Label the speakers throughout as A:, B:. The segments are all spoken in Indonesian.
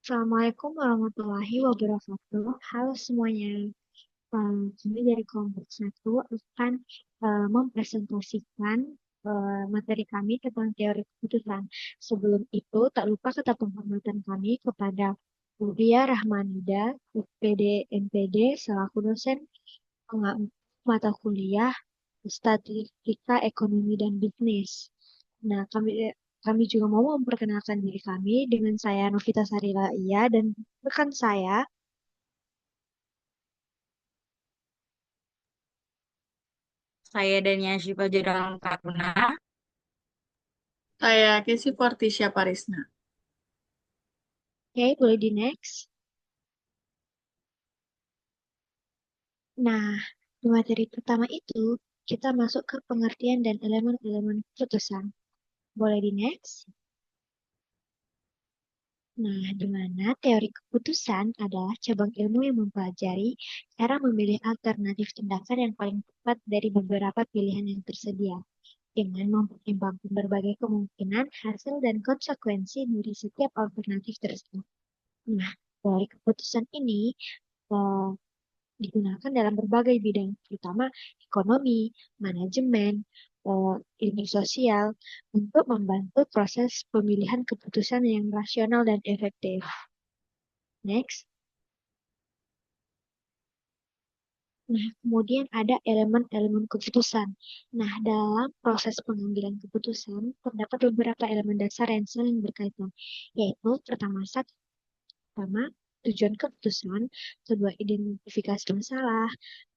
A: Assalamualaikum warahmatullahi wabarakatuh. Halo semuanya. Kami dari kelompok satu akan mempresentasikan materi kami tentang teori keputusan. Sebelum itu, tak lupa kata penghormatan kami kepada Budia Rahmanida, SPD MPD, selaku dosen pengampu mata kuliah Statistika Ekonomi dan Bisnis. Nah, kami juga mau memperkenalkan diri kami dengan saya Novita Sarila Iya dan rekan saya.
B: Saya Dania Syifa Jurang Taruna.
C: Saya Kesi Fortisya Parisna.
A: Oke, boleh di next. Nah, di materi pertama itu kita masuk ke pengertian dan elemen-elemen keputusan. Boleh di next. Nah, di mana teori keputusan adalah cabang ilmu yang mempelajari cara memilih alternatif tindakan yang paling tepat dari beberapa pilihan yang tersedia, dengan mempertimbangkan berbagai kemungkinan, hasil, dan konsekuensi dari setiap alternatif tersebut. Nah, teori keputusan ini eh, digunakan dalam berbagai bidang, terutama ekonomi, manajemen, ilmu sosial, untuk membantu proses pemilihan keputusan yang rasional dan efektif. Next. Nah, kemudian ada elemen-elemen keputusan. Nah, dalam proses pengambilan keputusan, terdapat beberapa elemen dasar yang saling berkaitan, yaitu pertama, tujuan keputusan, kedua, identifikasi masalah,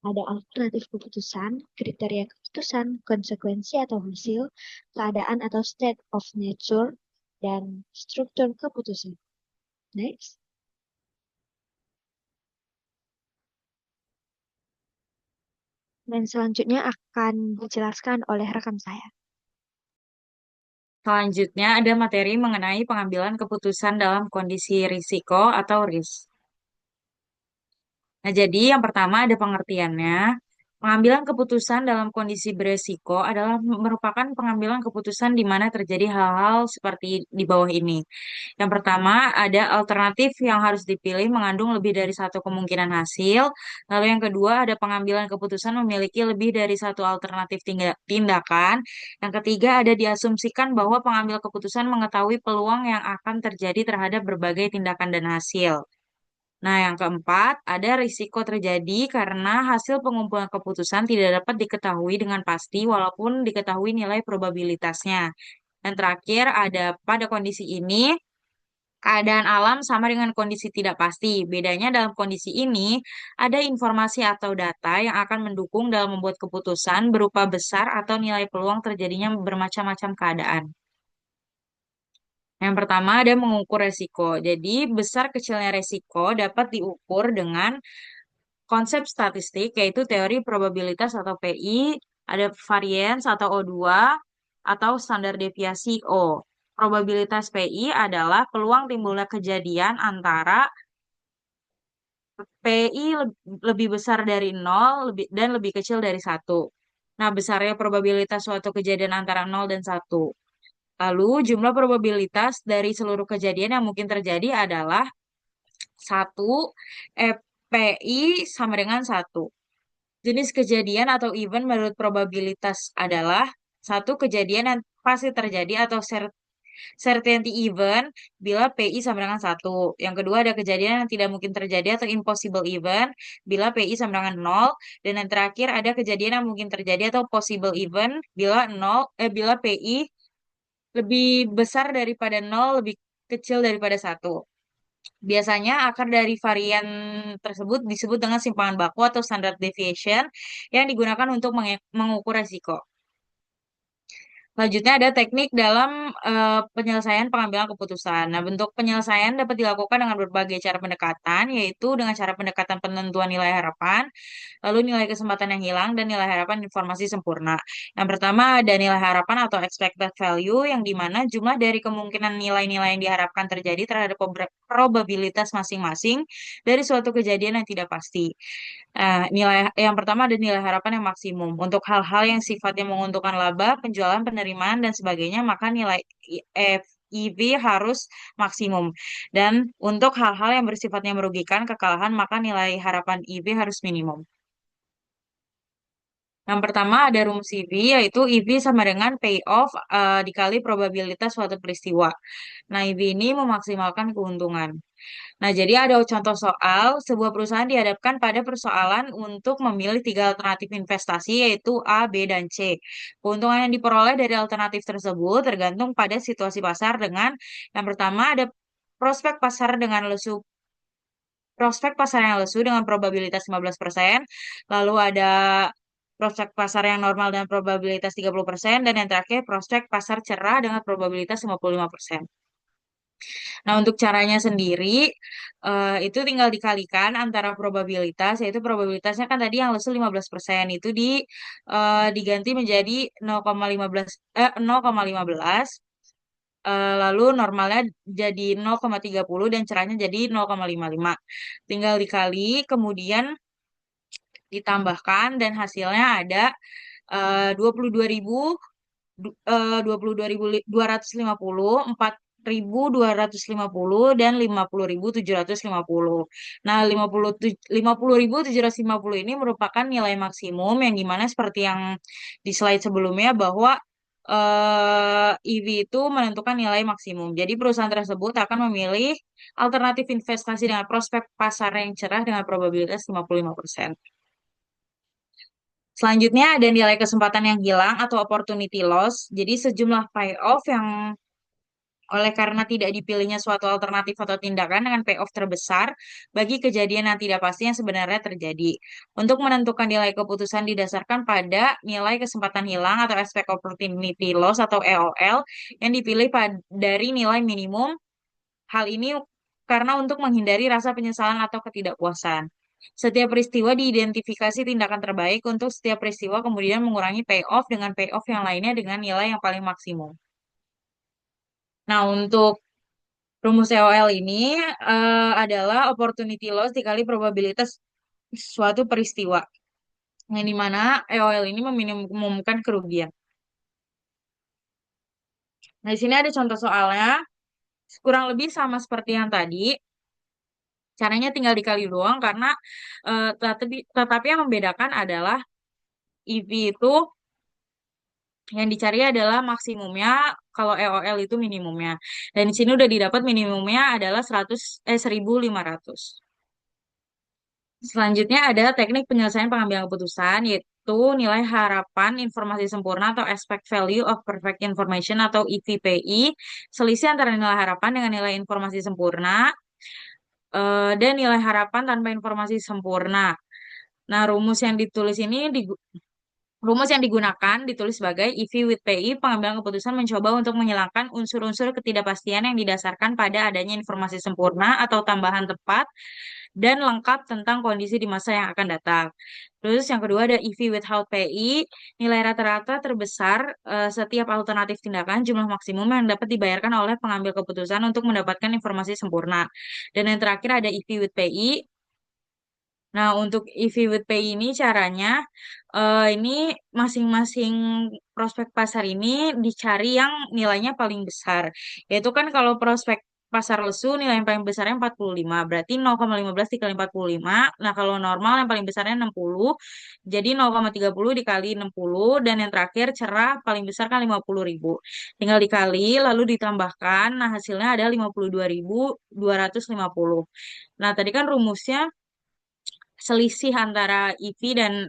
A: ada alternatif keputusan, kriteria keputusan, konsekuensi atau hasil, keadaan atau state of nature, dan struktur keputusan. Next. Dan selanjutnya akan dijelaskan oleh rekan saya.
B: Selanjutnya ada materi mengenai pengambilan keputusan dalam kondisi risiko atau risk. Nah, jadi yang pertama ada pengertiannya. Pengambilan keputusan dalam kondisi beresiko adalah merupakan pengambilan keputusan di mana terjadi hal-hal seperti di bawah ini. Yang pertama, ada alternatif yang harus dipilih mengandung lebih dari satu kemungkinan hasil. Lalu yang kedua, ada pengambilan keputusan memiliki lebih dari satu alternatif tindakan. Yang ketiga, ada diasumsikan bahwa pengambil keputusan mengetahui peluang yang akan terjadi terhadap berbagai tindakan dan hasil. Nah, yang keempat, ada risiko terjadi karena hasil pengumpulan keputusan tidak dapat diketahui dengan pasti walaupun diketahui nilai probabilitasnya. Dan terakhir, ada pada kondisi ini, keadaan alam sama dengan kondisi tidak pasti. Bedanya dalam kondisi ini, ada informasi atau data yang akan mendukung dalam membuat keputusan berupa besar atau nilai peluang terjadinya bermacam-macam keadaan. Yang pertama ada mengukur resiko. Jadi besar kecilnya resiko dapat diukur dengan konsep statistik yaitu teori probabilitas atau PI, ada variance atau O2 atau standar deviasi O. Probabilitas PI adalah peluang timbulnya kejadian antara PI lebih besar dari nol dan lebih kecil dari satu. Nah, besarnya probabilitas suatu kejadian antara nol dan satu. Lalu, jumlah probabilitas dari seluruh kejadian yang mungkin terjadi adalah satu, PI sama dengan satu. Jenis kejadian atau event menurut probabilitas adalah satu kejadian yang pasti terjadi atau certainty event bila PI sama dengan satu. Yang kedua ada kejadian yang tidak mungkin terjadi atau impossible event bila PI sama dengan nol. Dan yang terakhir ada kejadian yang mungkin terjadi atau possible event bila PI lebih besar daripada nol, lebih kecil daripada satu. Biasanya akar dari varian tersebut disebut dengan simpangan baku atau standard deviation yang digunakan untuk mengukur resiko. Selanjutnya ada teknik dalam penyelesaian pengambilan keputusan. Nah, bentuk penyelesaian dapat dilakukan dengan berbagai cara pendekatan, yaitu dengan cara pendekatan penentuan nilai harapan, lalu nilai kesempatan yang hilang, dan nilai harapan informasi sempurna. Yang pertama ada nilai harapan atau expected value, yang dimana jumlah dari kemungkinan nilai-nilai yang diharapkan terjadi terhadap probabilitas masing-masing dari suatu kejadian yang tidak pasti. Nilai yang pertama ada nilai harapan yang maksimum. Untuk hal-hal yang sifatnya menguntungkan laba, penjualan, penerimaan, dan sebagainya, maka nilai EV harus maksimum. Dan untuk hal-hal yang bersifatnya merugikan kekalahan, maka nilai harapan EV harus minimum. Yang pertama ada rumus EV, yaitu EV sama dengan payoff dikali probabilitas suatu peristiwa. Nah, EV ini memaksimalkan keuntungan. Nah, jadi ada contoh soal, sebuah perusahaan dihadapkan pada persoalan untuk memilih tiga alternatif investasi, yaitu A, B, dan C. Keuntungan yang diperoleh dari alternatif tersebut tergantung pada situasi pasar dengan yang pertama ada prospek pasar dengan lesu, prospek pasar yang lesu dengan probabilitas 15%, lalu ada prospek pasar yang normal dengan probabilitas 30%, dan yang terakhir prospek pasar cerah dengan probabilitas 55%. Nah, untuk caranya sendiri, itu tinggal dikalikan antara probabilitas, yaitu probabilitasnya kan tadi yang lesu 15%, itu diganti menjadi 0,15, 0,15, lalu normalnya jadi 0,30 dan cerahnya jadi 0,55. Tinggal dikali, kemudian ditambahkan, dan hasilnya ada 22.000, 22.250, 4.250, dan 50.750. Nah, 50.750 ini merupakan nilai maksimum yang dimana seperti yang di slide sebelumnya bahwa EV itu menentukan nilai maksimum. Jadi perusahaan tersebut akan memilih alternatif investasi dengan prospek pasar yang cerah dengan probabilitas 55%. Selanjutnya ada nilai kesempatan yang hilang atau opportunity loss. Jadi sejumlah payoff yang oleh karena tidak dipilihnya suatu alternatif atau tindakan dengan payoff terbesar bagi kejadian yang tidak pasti yang sebenarnya terjadi. Untuk menentukan nilai keputusan didasarkan pada nilai kesempatan hilang atau expect opportunity loss atau EOL yang dipilih dari nilai minimum. Hal ini karena untuk menghindari rasa penyesalan atau ketidakpuasan. Setiap peristiwa diidentifikasi tindakan terbaik untuk setiap peristiwa, kemudian mengurangi payoff dengan payoff yang lainnya dengan nilai yang paling maksimum. Nah, untuk rumus EOL ini adalah opportunity loss dikali probabilitas suatu peristiwa. Yang dimana EOL ini meminimumkan kerugian. Nah, di sini ada contoh soalnya. Kurang lebih sama seperti yang tadi. Caranya tinggal dikali doang karena tetapi yang membedakan adalah EV itu yang dicari adalah maksimumnya, kalau EOL itu minimumnya. Dan di sini udah didapat minimumnya adalah 1.500. Selanjutnya ada teknik penyelesaian pengambilan keputusan, yaitu nilai harapan informasi sempurna atau expect value of perfect information atau EVPI, selisih antara nilai harapan dengan nilai informasi sempurna, dan nilai harapan tanpa informasi sempurna. Nah, rumus yang digunakan ditulis sebagai EV with PI. Pengambilan keputusan mencoba untuk menghilangkan unsur-unsur ketidakpastian yang didasarkan pada adanya informasi sempurna atau tambahan tepat dan lengkap tentang kondisi di masa yang akan datang. Terus yang kedua ada EV without PI, nilai rata-rata terbesar setiap alternatif tindakan, jumlah maksimum yang dapat dibayarkan oleh pengambil keputusan untuk mendapatkan informasi sempurna. Dan yang terakhir ada EV with PI. Nah, untuk EV with Pay ini caranya, ini masing-masing prospek pasar ini dicari yang nilainya paling besar. Yaitu kan kalau prospek pasar lesu nilai yang paling besarnya 45, berarti 0,15 dikali 45. Nah, kalau normal yang paling besarnya 60, jadi 0,30 dikali 60, dan yang terakhir cerah paling besar kan 50.000. Tinggal dikali, lalu ditambahkan, nah hasilnya ada 52.250. Nah, tadi kan rumusnya selisih antara EV dan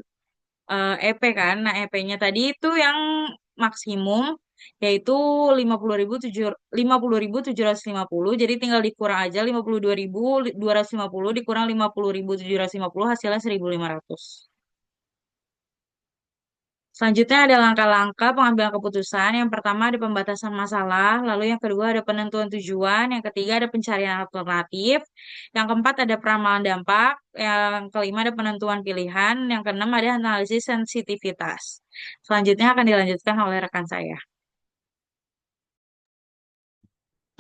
B: EP kan. Nah, EP-nya tadi itu yang maksimum yaitu 50.750. Jadi tinggal dikurang aja 52.250 dikurang 50.750, hasilnya 1.500. Selanjutnya ada langkah-langkah pengambilan keputusan. Yang pertama ada pembatasan masalah, lalu yang kedua ada penentuan tujuan, yang ketiga ada pencarian alternatif, yang keempat ada peramalan dampak, yang kelima ada penentuan pilihan, yang keenam ada analisis sensitivitas. Selanjutnya akan dilanjutkan oleh rekan saya.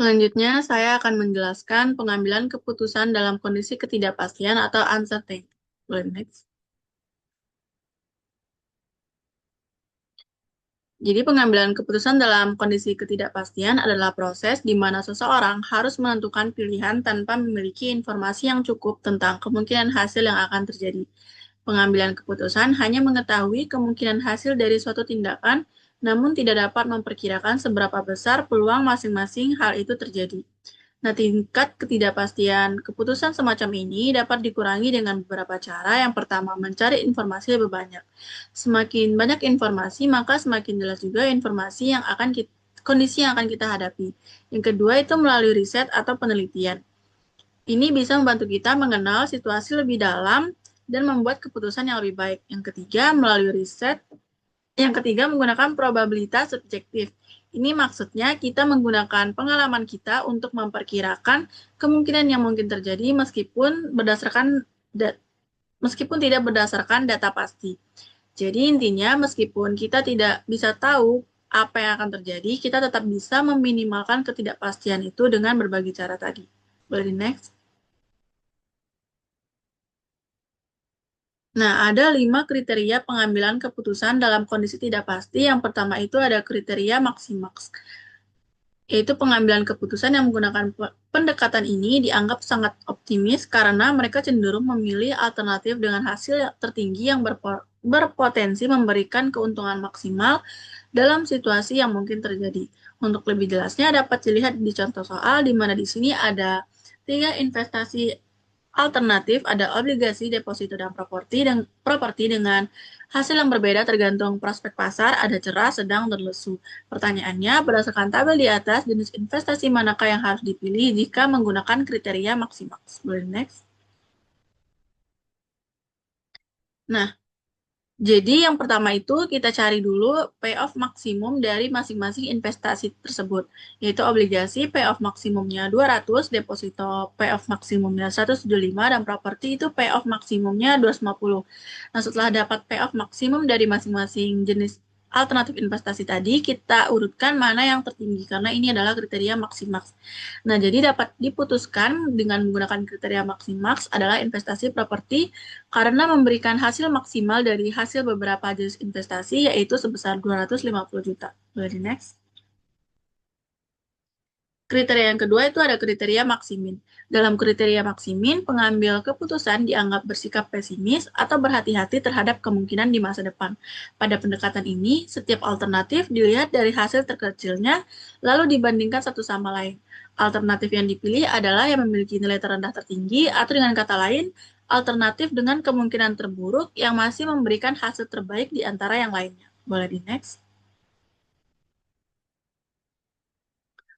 C: Selanjutnya, saya akan menjelaskan pengambilan keputusan dalam kondisi ketidakpastian atau uncertainty. Boleh next. Jadi pengambilan keputusan dalam kondisi ketidakpastian adalah proses di mana seseorang harus menentukan pilihan tanpa memiliki informasi yang cukup tentang kemungkinan hasil yang akan terjadi. Pengambilan keputusan hanya mengetahui kemungkinan hasil dari suatu tindakan, namun tidak dapat memperkirakan seberapa besar peluang masing-masing hal itu terjadi. Nah, tingkat ketidakpastian keputusan semacam ini dapat dikurangi dengan beberapa cara. Yang pertama, mencari informasi lebih banyak. Semakin banyak informasi, maka semakin jelas juga kondisi yang akan kita hadapi. Yang kedua itu melalui riset atau penelitian. Ini bisa membantu kita mengenal situasi lebih dalam dan membuat keputusan yang lebih baik. Yang ketiga, melalui riset. Yang ketiga, menggunakan probabilitas subjektif. Ini maksudnya kita menggunakan pengalaman kita untuk memperkirakan kemungkinan yang mungkin terjadi meskipun tidak berdasarkan data pasti. Jadi intinya meskipun kita tidak bisa tahu apa yang akan terjadi, kita tetap bisa meminimalkan ketidakpastian itu dengan berbagai cara tadi. Boleh di next? Nah, ada 5 kriteria pengambilan keputusan dalam kondisi tidak pasti. Yang pertama itu ada kriteria maksimaks, yaitu pengambilan keputusan yang menggunakan pendekatan ini dianggap sangat optimis karena mereka cenderung memilih alternatif dengan hasil tertinggi yang berpotensi memberikan keuntungan maksimal dalam situasi yang mungkin terjadi. Untuk lebih jelasnya dapat dilihat di contoh soal di mana di sini ada 3 investasi alternatif, ada obligasi, deposito, dan properti dengan hasil yang berbeda tergantung prospek pasar, ada cerah, sedang, dan lesu. Pertanyaannya, berdasarkan tabel di atas, jenis investasi manakah yang harus dipilih jika menggunakan kriteria maksimaks? Boleh next? Nah, jadi yang pertama itu kita cari dulu payoff maksimum dari masing-masing investasi tersebut, yaitu obligasi payoff maksimumnya 200, deposito payoff maksimumnya 175, dan properti itu payoff maksimumnya 250. Nah, setelah dapat payoff maksimum dari masing-masing jenis alternatif investasi tadi, kita urutkan mana yang tertinggi, karena ini adalah kriteria maksimaks. Nah, jadi dapat diputuskan dengan menggunakan kriteria maksimaks adalah investasi properti karena memberikan hasil maksimal dari hasil beberapa jenis investasi, yaitu sebesar 250 juta. Boleh di next? Kriteria yang kedua itu ada kriteria maksimin. Dalam kriteria maksimin, pengambil keputusan dianggap bersikap pesimis atau berhati-hati terhadap kemungkinan di masa depan. Pada pendekatan ini, setiap alternatif dilihat dari hasil terkecilnya, lalu dibandingkan satu sama lain. Alternatif yang dipilih adalah yang memiliki nilai terendah tertinggi, atau dengan kata lain, alternatif dengan kemungkinan terburuk yang masih memberikan hasil terbaik di antara yang lainnya. Boleh di next?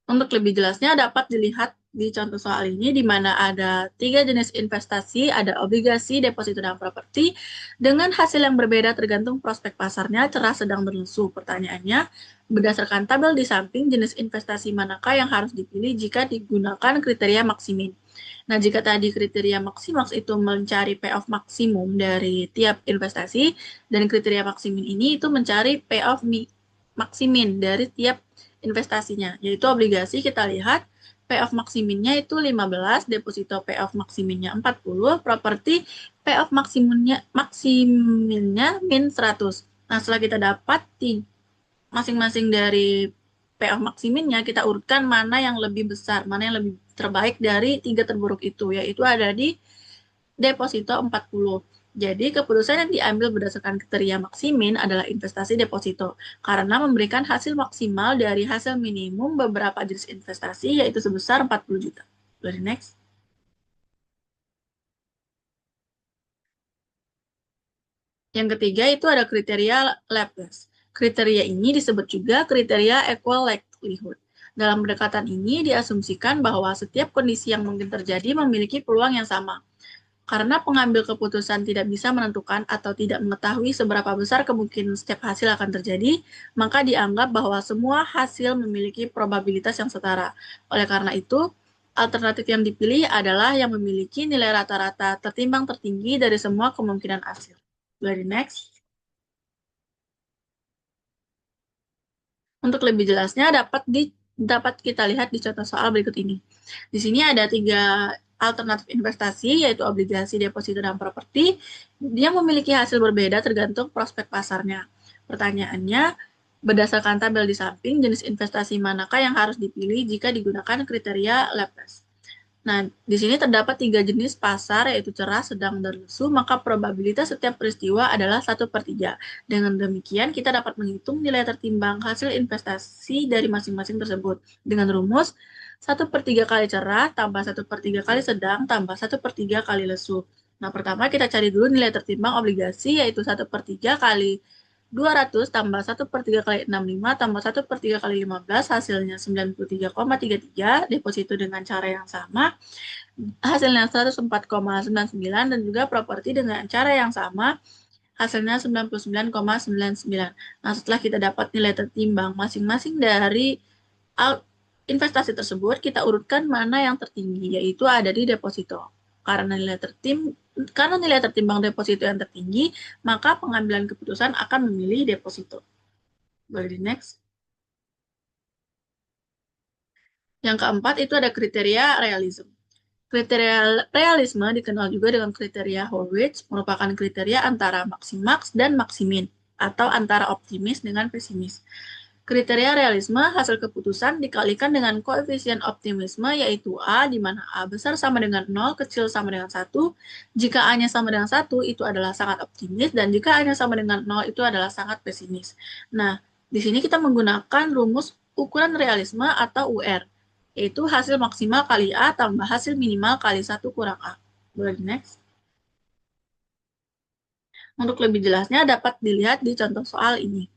C: Untuk lebih jelasnya dapat dilihat di contoh soal ini di mana ada 3 jenis investasi, ada obligasi, deposito, dan properti dengan hasil yang berbeda tergantung prospek pasarnya, cerah, sedang, berlesu. Pertanyaannya, berdasarkan tabel di samping, jenis investasi manakah yang harus dipilih jika digunakan kriteria maksimin? Nah, jika tadi kriteria maksimaks itu mencari payoff maksimum dari tiap investasi, dan kriteria maksimin ini itu mencari payoff maksimin dari tiap investasinya, yaitu obligasi kita lihat payoff maksiminnya itu 15, deposito payoff maksiminnya 40, properti payoff maksiminnya min 100. Nah, setelah kita dapat masing-masing dari payoff maksiminnya, kita urutkan mana yang lebih besar, mana yang lebih terbaik dari 3 terburuk itu, yaitu ada di deposito 40. Jadi, keputusan yang diambil berdasarkan kriteria maksimin adalah investasi deposito, karena memberikan hasil maksimal dari hasil minimum beberapa jenis investasi, yaitu sebesar 40 juta. Boleh next? Yang ketiga itu ada kriteria Laplace. Kriteria ini disebut juga kriteria equal likelihood. Dalam pendekatan ini diasumsikan bahwa setiap kondisi yang mungkin terjadi memiliki peluang yang sama. Karena pengambil keputusan tidak bisa menentukan atau tidak mengetahui seberapa besar kemungkinan setiap hasil akan terjadi, maka dianggap bahwa semua hasil memiliki probabilitas yang setara. Oleh karena itu, alternatif yang dipilih adalah yang memiliki nilai rata-rata tertimbang tertinggi dari semua kemungkinan hasil. Boleh di next? Untuk lebih jelasnya dapat kita lihat di contoh soal berikut ini. Di sini ada 3 alternatif investasi, yaitu obligasi, deposito, dan properti, yang memiliki hasil berbeda tergantung prospek pasarnya. Pertanyaannya, Berdasarkan tabel di samping, jenis investasi manakah yang harus dipilih jika digunakan kriteria Laplace? Nah, di sini terdapat 3 jenis pasar, yaitu cerah, sedang, dan lesu, maka probabilitas setiap peristiwa adalah 1/3. Dengan demikian, kita dapat menghitung nilai tertimbang hasil investasi dari masing-masing tersebut. Dengan rumus, 1/3 kali cerah, tambah 1/3 kali sedang, tambah 1/3 kali lesu. Nah, pertama kita cari dulu nilai tertimbang obligasi, yaitu 1/3 kali 200 tambah 1/3 kali 65 tambah 1/3 kali 15, hasilnya 93,33, deposito dengan cara yang sama, hasilnya 104,99, dan juga properti dengan cara yang sama, hasilnya 99,99. Nah, setelah kita dapat nilai tertimbang masing-masing dari investasi tersebut, kita urutkan mana yang tertinggi, yaitu ada di deposito. Karena nilai tertimbang deposito yang tertinggi, maka pengambilan keputusan akan memilih deposito. Boleh di next. Yang keempat itu ada kriteria realism. Kriteria realisme dikenal juga dengan kriteria Horwitz, merupakan kriteria antara maksimaks dan maksimin, atau antara optimis dengan pesimis. Kriteria realisme hasil keputusan dikalikan dengan koefisien optimisme, yaitu A, di mana A besar sama dengan 0, kecil sama dengan 1. Jika A-nya sama dengan 1, itu adalah sangat optimis, dan jika A-nya sama dengan 0, itu adalah sangat pesimis. Nah, di sini kita menggunakan rumus ukuran realisme atau UR, yaitu hasil maksimal kali A tambah hasil minimal kali 1 kurang A. Boleh di next. Untuk lebih jelasnya dapat dilihat di contoh soal ini.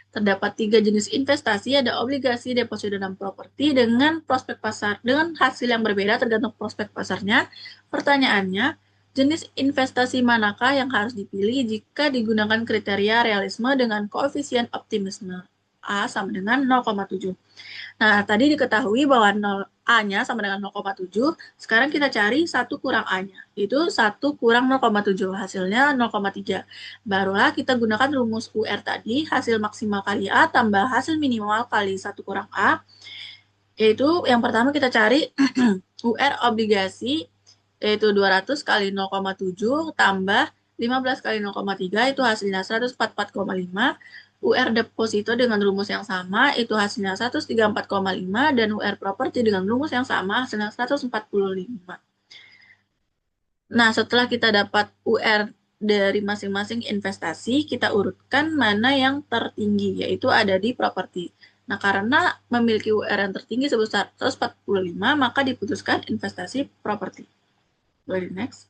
C: Terdapat 3 jenis investasi, ada obligasi, deposito, dan properti dengan prospek pasar dengan hasil yang berbeda tergantung prospek pasarnya. Pertanyaannya, jenis investasi manakah yang harus dipilih jika digunakan kriteria realisme dengan koefisien optimisme A sama dengan 0,7? Nah, tadi diketahui bahwa 0 A-nya sama dengan 0,7. Sekarang kita cari 1 kurang A-nya. Itu 1 kurang 0,7. Hasilnya 0,3. Barulah kita gunakan rumus UR tadi, hasil maksimal kali A tambah hasil minimal kali 1 kurang A. Yaitu yang pertama kita cari UR obligasi, yaitu 200 kali 0,7 tambah 15 kali 0,3, itu hasilnya 144,5. UR deposito dengan rumus yang sama, itu hasilnya 134,5, dan UR properti dengan rumus yang sama, hasilnya 145. Nah, setelah kita dapat UR dari masing-masing investasi, kita urutkan mana yang tertinggi, yaitu ada di properti. Nah, karena memiliki UR yang tertinggi sebesar 145, maka diputuskan investasi properti. Boleh di next.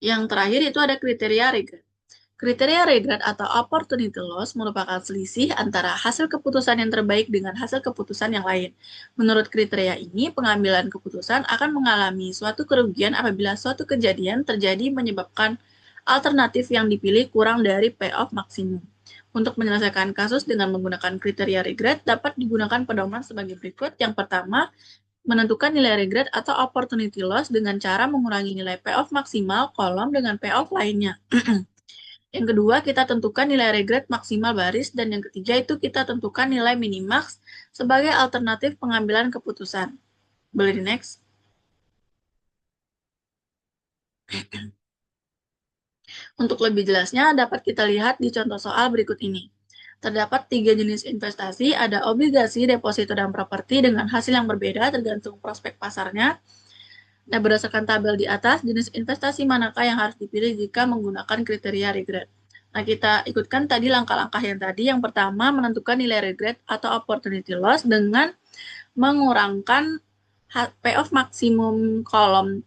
C: Yang terakhir itu ada kriteria regret. Kriteria regret atau opportunity loss merupakan selisih antara hasil keputusan yang terbaik dengan hasil keputusan yang lain. Menurut kriteria ini, pengambilan keputusan akan mengalami suatu kerugian apabila suatu kejadian terjadi menyebabkan alternatif yang dipilih kurang dari payoff maksimum. Untuk menyelesaikan kasus dengan menggunakan kriteria regret dapat digunakan pedoman sebagai berikut. Yang pertama, menentukan nilai regret atau opportunity loss dengan cara mengurangi nilai payoff maksimal kolom dengan payoff lainnya. Yang kedua, kita tentukan nilai regret maksimal baris, dan yang ketiga itu kita tentukan nilai minimax sebagai alternatif pengambilan keputusan. Boleh di next. Untuk lebih jelasnya, dapat kita lihat di contoh soal berikut ini. Terdapat 3 jenis investasi, ada obligasi, deposito, dan properti dengan hasil yang berbeda tergantung prospek pasarnya. Nah, berdasarkan tabel di atas, jenis investasi manakah yang harus dipilih jika menggunakan kriteria regret? Nah, kita ikutkan tadi langkah-langkah yang tadi. Yang pertama, menentukan nilai regret atau opportunity loss dengan mengurangkan payoff maksimum kolom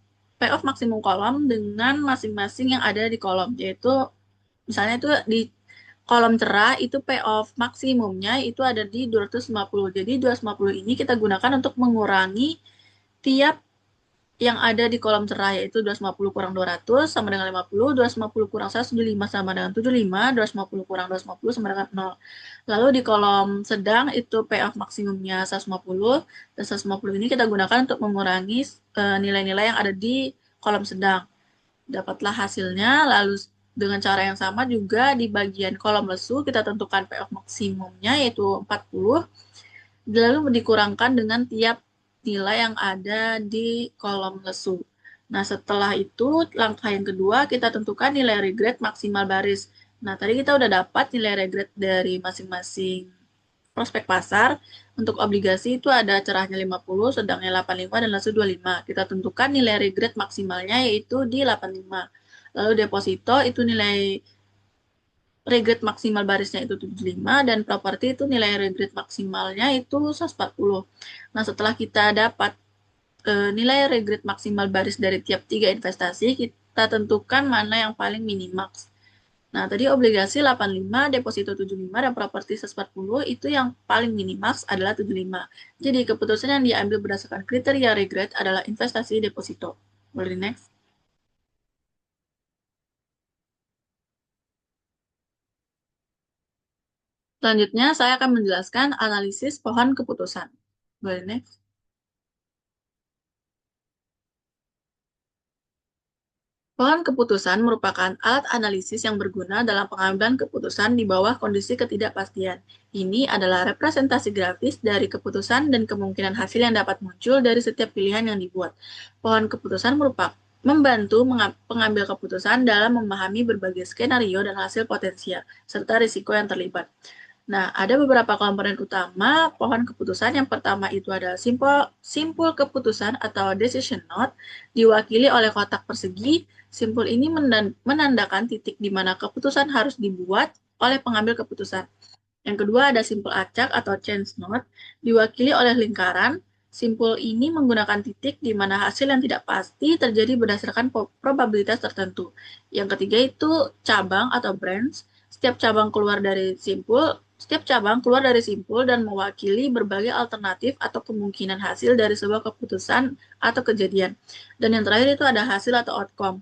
C: dengan masing-masing yang ada di kolom, yaitu misalnya itu di kolom cerah itu payoff maksimumnya itu ada di 250. Jadi 250 ini kita gunakan untuk mengurangi tiap yang ada di kolom cerah, yaitu 250 kurang 200 sama dengan 50, 250 kurang 175 sama dengan 75, 250 kurang 250 sama dengan 0. Lalu di kolom sedang itu payoff maksimumnya 150, dan 150 ini kita gunakan untuk mengurangi nilai-nilai yang ada di kolom sedang. Dapatlah hasilnya, lalu dengan cara yang sama juga di bagian kolom lesu kita tentukan payoff maksimumnya yaitu 40, lalu dikurangkan dengan tiap nilai yang ada di kolom lesu. Nah, setelah itu langkah yang kedua kita tentukan nilai regret maksimal baris. Nah, tadi kita udah dapat nilai regret dari masing-masing prospek pasar. Untuk obligasi itu ada cerahnya 50, sedangnya 85 dan langsung 25. Kita tentukan nilai regret maksimalnya yaitu di 85. Lalu deposito itu nilai regret maksimal barisnya itu 75 dan properti itu nilai regret maksimalnya itu 140. Nah, setelah kita dapat nilai regret maksimal baris dari tiap tiga investasi, kita tentukan mana yang paling minimaks. Nah, tadi obligasi 85, deposito 75, dan properti 140 itu yang paling minimaks adalah 75. Jadi, keputusan yang diambil berdasarkan kriteria regret adalah investasi deposito. Boleh next? Selanjutnya, saya akan menjelaskan analisis pohon keputusan. Boleh next? Pohon keputusan merupakan alat analisis yang berguna dalam pengambilan keputusan di bawah kondisi ketidakpastian. Ini adalah representasi grafis dari keputusan dan kemungkinan hasil yang dapat muncul dari setiap pilihan yang dibuat. Pohon keputusan merupakan membantu pengambil keputusan dalam memahami berbagai skenario dan hasil potensial, serta risiko yang terlibat. Nah, ada beberapa komponen utama pohon keputusan. Yang pertama itu ada simpul keputusan atau decision note, diwakili oleh kotak persegi. Simpul ini menandakan titik di mana keputusan harus dibuat oleh pengambil keputusan. Yang kedua ada simpul acak atau chance note, diwakili oleh lingkaran. Simpul ini menggunakan titik di mana hasil yang tidak pasti terjadi berdasarkan probabilitas tertentu. Yang ketiga itu cabang atau branch. Setiap cabang keluar dari simpul dan mewakili berbagai alternatif atau kemungkinan hasil dari sebuah keputusan atau kejadian. Dan yang terakhir itu ada hasil atau outcome.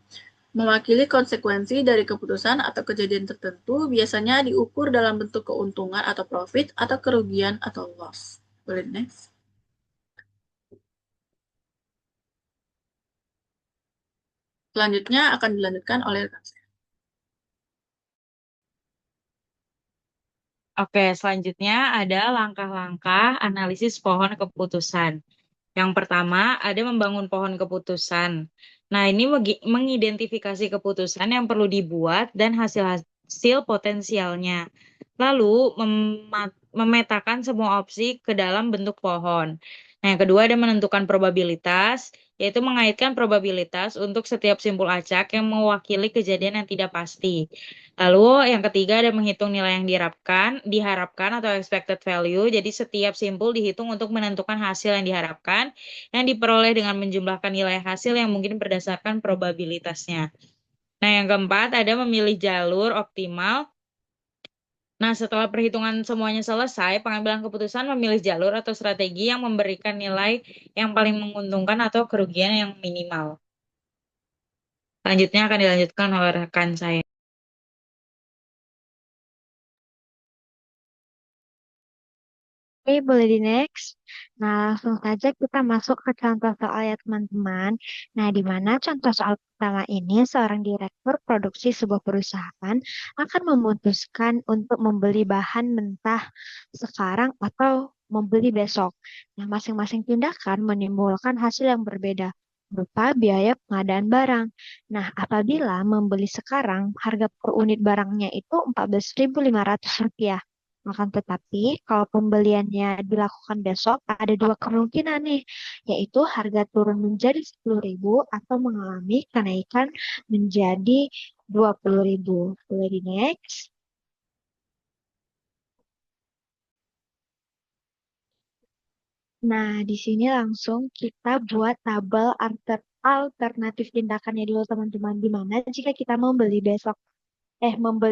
C: Mewakili konsekuensi dari keputusan atau kejadian tertentu biasanya diukur dalam bentuk keuntungan atau profit atau kerugian atau loss. Boleh next? Selanjutnya akan dilanjutkan oleh rekan saya.
B: Oke, selanjutnya ada langkah-langkah analisis pohon keputusan. Yang pertama, ada membangun pohon keputusan. Nah, ini mengidentifikasi keputusan yang perlu dibuat dan hasil-hasil potensialnya. Lalu, memetakan semua opsi ke dalam bentuk pohon. Nah, yang kedua ada menentukan probabilitas, yaitu mengaitkan probabilitas untuk setiap simpul acak yang mewakili kejadian yang tidak pasti. Lalu yang ketiga ada menghitung nilai yang diharapkan atau expected value. Jadi setiap simpul dihitung untuk menentukan hasil yang diharapkan yang diperoleh dengan menjumlahkan nilai hasil yang mungkin berdasarkan probabilitasnya. Nah, yang keempat ada memilih jalur optimal. Nah, setelah perhitungan semuanya selesai, pengambilan keputusan memilih jalur atau strategi yang memberikan nilai yang paling menguntungkan atau kerugian yang minimal. Selanjutnya akan dilanjutkan oleh rekan saya.
A: Oke, boleh di next. Nah, langsung saja kita masuk ke contoh soal ya teman-teman. Nah, di mana contoh soal pertama ini seorang direktur produksi sebuah perusahaan akan memutuskan untuk membeli bahan mentah sekarang atau membeli besok. Nah, masing-masing tindakan menimbulkan hasil yang berbeda berupa biaya pengadaan barang. Nah, apabila membeli sekarang, harga per unit barangnya itu Rp14.500. Akan tetapi, kalau pembeliannya dilakukan besok, ada dua kemungkinan nih, yaitu harga turun menjadi 10.000 atau mengalami kenaikan menjadi 20.000. Boleh di next. Nah, di sini langsung kita buat tabel alternatif tindakannya dulu teman-teman. Di mana jika kita membeli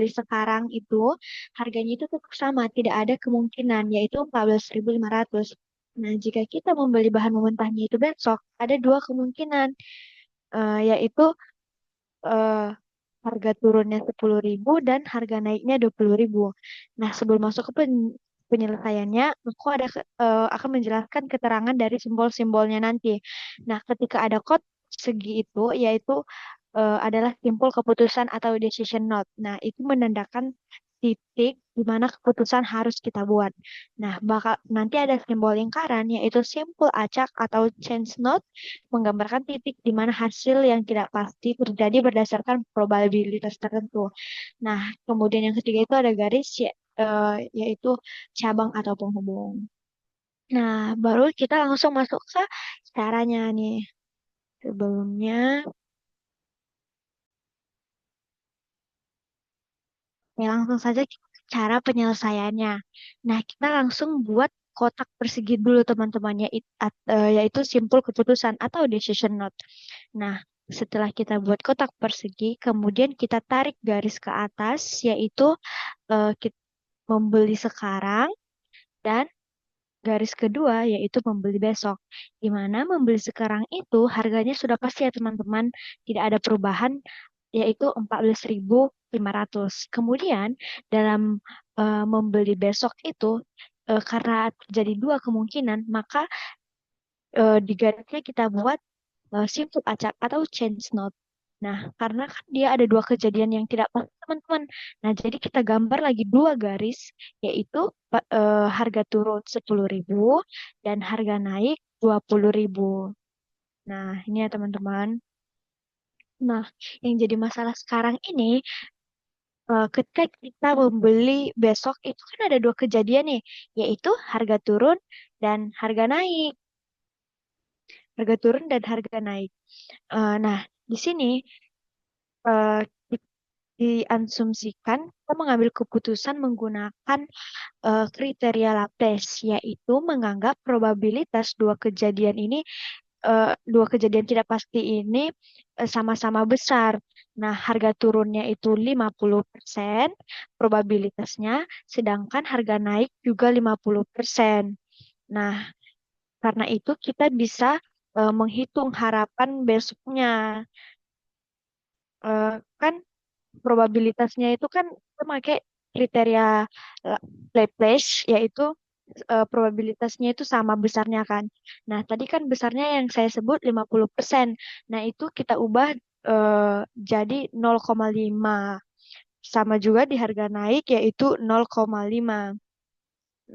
A: sekarang itu harganya itu tetap sama, tidak ada kemungkinan yaitu 14.500. Nah, jika kita membeli bahan mentahnya itu besok, ada dua kemungkinan yaitu eh, harga turunnya 10.000 dan harga naiknya 20.000. Nah, sebelum masuk ke penyelesaiannya, aku akan menjelaskan keterangan dari simbol-simbolnya nanti. Nah, ketika ada kode segi itu, yaitu adalah simpul keputusan atau decision note. Nah, itu menandakan titik di mana keputusan harus kita buat. Nah, bakal nanti ada simbol lingkaran yaitu simpul acak atau change note menggambarkan titik di mana hasil yang tidak pasti terjadi berdasarkan probabilitas tertentu. Nah, kemudian yang ketiga itu ada garis yaitu cabang atau penghubung. Nah, baru kita langsung masuk ke caranya nih. Sebelumnya, ya langsung saja ke cara penyelesaiannya. Nah, kita langsung buat kotak persegi dulu teman-teman, yaitu simpul keputusan atau decision note. Nah, setelah kita buat kotak persegi, kemudian kita tarik garis ke atas, yaitu kita membeli sekarang, dan garis kedua yaitu membeli besok. Di mana membeli sekarang itu harganya sudah pasti ya teman-teman, tidak ada perubahan yaitu 14.500. Kemudian dalam membeli besok itu karena terjadi dua kemungkinan, maka di garisnya kita buat simple acak atau change note. Nah, karena kan dia ada dua kejadian yang tidak pasti, teman-teman. Nah, jadi kita gambar lagi dua garis, yaitu harga turun 10.000 dan harga naik 20.000. Nah, ini ya teman-teman. Nah, yang jadi masalah sekarang ini, ketika kita membeli besok itu kan ada dua kejadian nih, yaitu harga turun dan harga naik. Harga turun dan harga naik. Nah, di sini eh, diasumsikan kita mengambil keputusan menggunakan kriteria Laplace, yaitu menganggap probabilitas dua kejadian tidak pasti ini sama-sama besar. Nah, harga turunnya itu 50% probabilitasnya, sedangkan harga naik juga 50%. Nah, karena itu kita bisa menghitung harapan besoknya. Kan probabilitasnya itu kan kita pakai kriteria Laplace, yaitu probabilitasnya itu sama besarnya kan. Nah, tadi kan besarnya yang saya sebut 50%. Nah, itu kita ubah jadi 0,5. Sama juga di harga naik yaitu 0,5.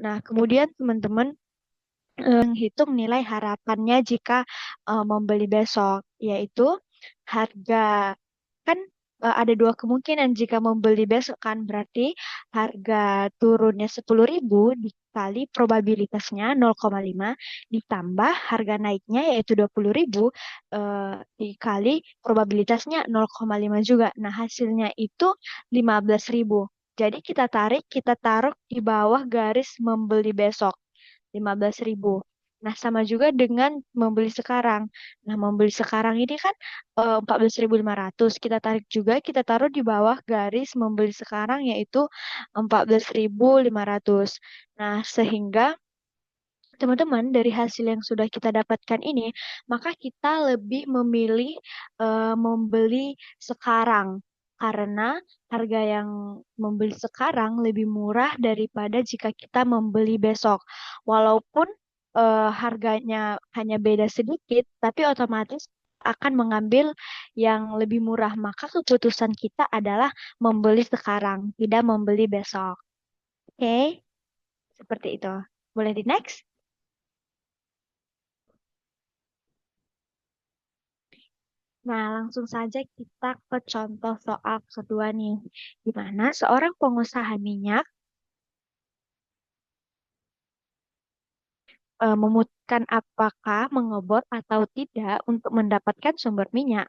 A: Nah, kemudian teman-teman menghitung nilai harapannya jika membeli besok, yaitu harga kan ada dua kemungkinan jika membeli besok kan berarti harga turunnya 10.000 dikali probabilitasnya 0,5 ditambah harga naiknya yaitu 20.000 dikali probabilitasnya 0,5 juga. Nah, hasilnya itu 15.000. Jadi kita taruh di bawah garis membeli besok. 15.000. Nah, sama juga dengan membeli sekarang. Nah, membeli sekarang ini kan 14.500. Kita tarik juga, kita taruh di bawah garis membeli sekarang yaitu 14.500. Nah, sehingga teman-teman dari hasil yang sudah kita dapatkan ini, maka kita lebih memilih membeli sekarang karena harga yang membeli sekarang lebih murah daripada jika kita membeli besok. Walaupun harganya hanya beda sedikit, tapi otomatis akan mengambil yang lebih murah. Maka keputusan kita adalah membeli sekarang, tidak membeli besok. Oke, seperti itu. Boleh di next? Nah, langsung saja kita ke contoh soal kedua nih, di mana seorang pengusaha minyak memutuskan apakah mengebor atau tidak untuk mendapatkan sumber minyak.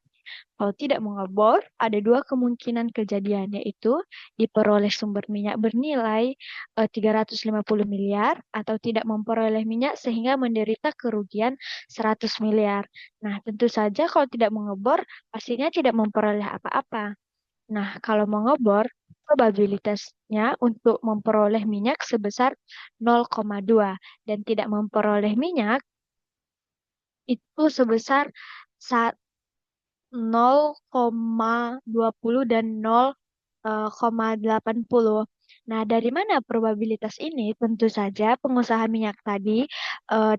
A: Kalau tidak mengebor, ada dua kemungkinan kejadian, yaitu diperoleh sumber minyak bernilai 350 miliar atau tidak memperoleh minyak sehingga menderita kerugian 100 miliar. Nah, tentu saja kalau tidak mengebor, pastinya tidak memperoleh apa-apa. Nah, kalau mengebor, probabilitasnya untuk memperoleh minyak sebesar 0,2 dan tidak memperoleh minyak itu sebesar 0,20 dan 0,80. Nah, dari mana probabilitas ini? Tentu saja pengusaha minyak tadi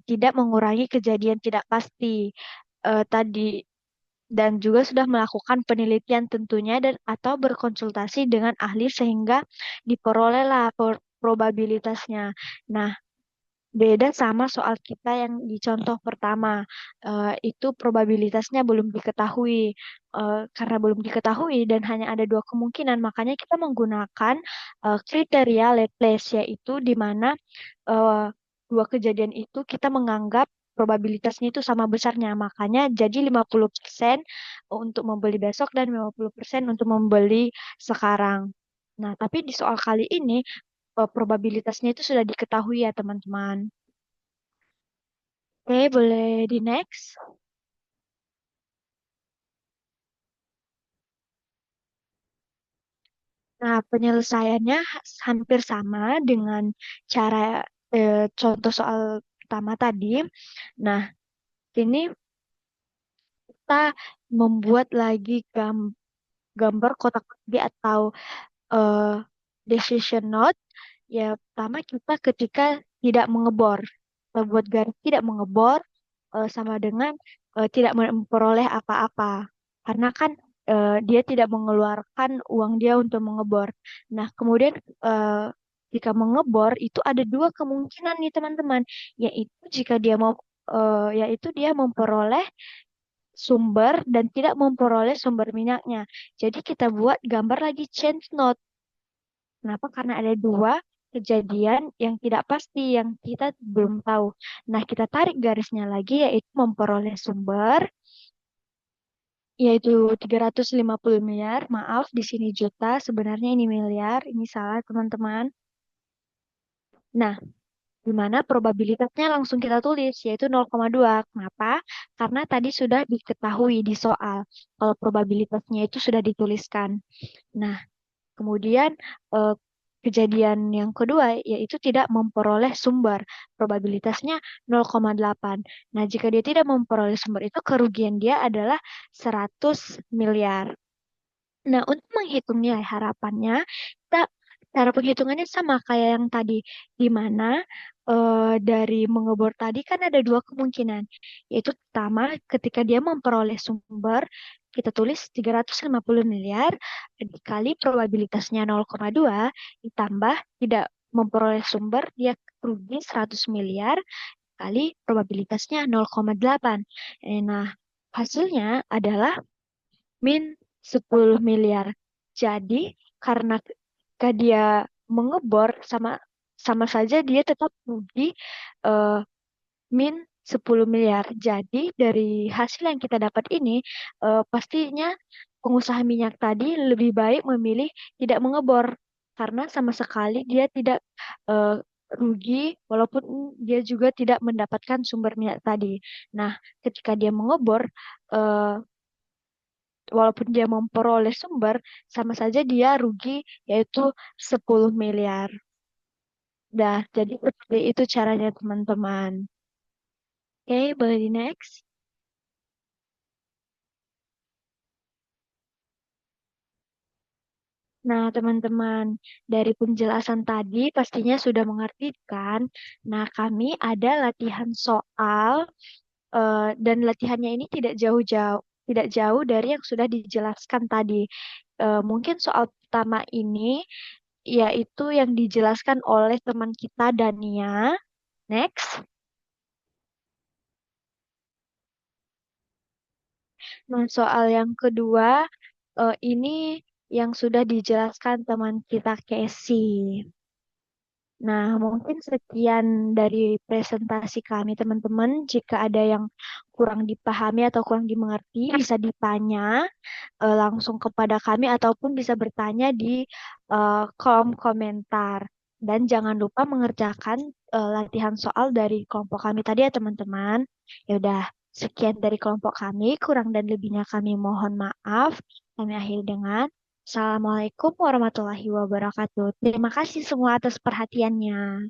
A: tidak mengurangi kejadian tidak pasti tadi. dan juga sudah melakukan penelitian tentunya dan atau berkonsultasi dengan ahli sehingga diperolehlah probabilitasnya. Nah, beda sama soal kita yang di contoh pertama. Itu probabilitasnya belum diketahui. Karena belum diketahui dan hanya ada dua kemungkinan, makanya kita menggunakan kriteria Laplace, yaitu di mana eh, dua kejadian itu kita menganggap probabilitasnya itu sama besarnya. Makanya jadi 50% untuk membeli besok dan 50% untuk membeli sekarang. Nah, tapi di soal kali ini probabilitasnya itu sudah diketahui ya teman-teman. Oke, boleh di next. Nah, penyelesaiannya hampir sama dengan cara contoh soal pertama tadi. Nah, ini kita membuat lagi gambar kotak persegi atau eh, decision note. Ya, pertama kita ketika tidak mengebor. Kita buat garis tidak mengebor sama dengan tidak memperoleh apa-apa. Karena kan dia tidak mengeluarkan uang dia untuk mengebor. Nah, kemudian eh, jika mengebor itu ada dua kemungkinan nih teman-teman, yaitu jika dia mau yaitu dia memperoleh sumber dan tidak memperoleh sumber minyaknya. Jadi kita buat gambar lagi change note. Kenapa? Karena ada dua kejadian yang tidak pasti yang kita belum tahu. Nah, kita tarik garisnya lagi yaitu memperoleh sumber yaitu 350 miliar. Maaf, di sini juta, sebenarnya ini miliar. Ini salah, teman-teman. Nah, di mana probabilitasnya langsung kita tulis yaitu 0,2. Kenapa? Karena tadi sudah diketahui di soal kalau probabilitasnya itu sudah dituliskan. Nah, kemudian eh, kejadian yang kedua yaitu tidak memperoleh sumber. Probabilitasnya 0,8. Nah, jika dia tidak memperoleh sumber itu kerugian dia adalah 100 miliar. Nah, untuk menghitung nilai harapannya, kita cara penghitungannya sama kayak yang tadi, di mana dari mengebor tadi kan ada dua kemungkinan, yaitu pertama ketika dia memperoleh sumber, kita tulis 350 miliar dikali probabilitasnya 0,2 ditambah tidak memperoleh sumber, dia rugi 100 miliar kali probabilitasnya 0,8. Nah, hasilnya adalah min 10 miliar. Jadi karena ketika dia mengebor sama sama saja dia tetap rugi eh, min 10 miliar. Jadi dari hasil yang kita dapat ini pastinya pengusaha minyak tadi lebih baik memilih tidak mengebor karena sama sekali dia tidak eh, rugi walaupun dia juga tidak mendapatkan sumber minyak tadi. Nah, ketika dia mengebor eh, walaupun dia memperoleh sumber, sama saja dia rugi yaitu 10 miliar. Dah, jadi seperti itu caranya teman-teman. Oke, boleh di next. Nah, teman-teman, dari penjelasan tadi pastinya sudah mengerti kan? Nah, kami ada latihan soal dan latihannya ini tidak jauh dari yang sudah dijelaskan tadi. Mungkin soal pertama ini yaitu yang dijelaskan oleh teman kita Dania. Next. Nah, soal yang kedua, ini yang sudah dijelaskan teman kita Casey. Nah, mungkin sekian dari presentasi kami, teman-teman. Jika ada yang kurang dipahami atau kurang dimengerti, bisa ditanya langsung kepada kami ataupun bisa bertanya di kolom komentar. Dan jangan lupa mengerjakan latihan soal dari kelompok kami tadi ya, teman-teman. Ya udah, sekian dari kelompok kami. Kurang dan lebihnya kami mohon maaf. Kami akhiri dengan Assalamualaikum warahmatullahi wabarakatuh. Terima kasih semua atas perhatiannya.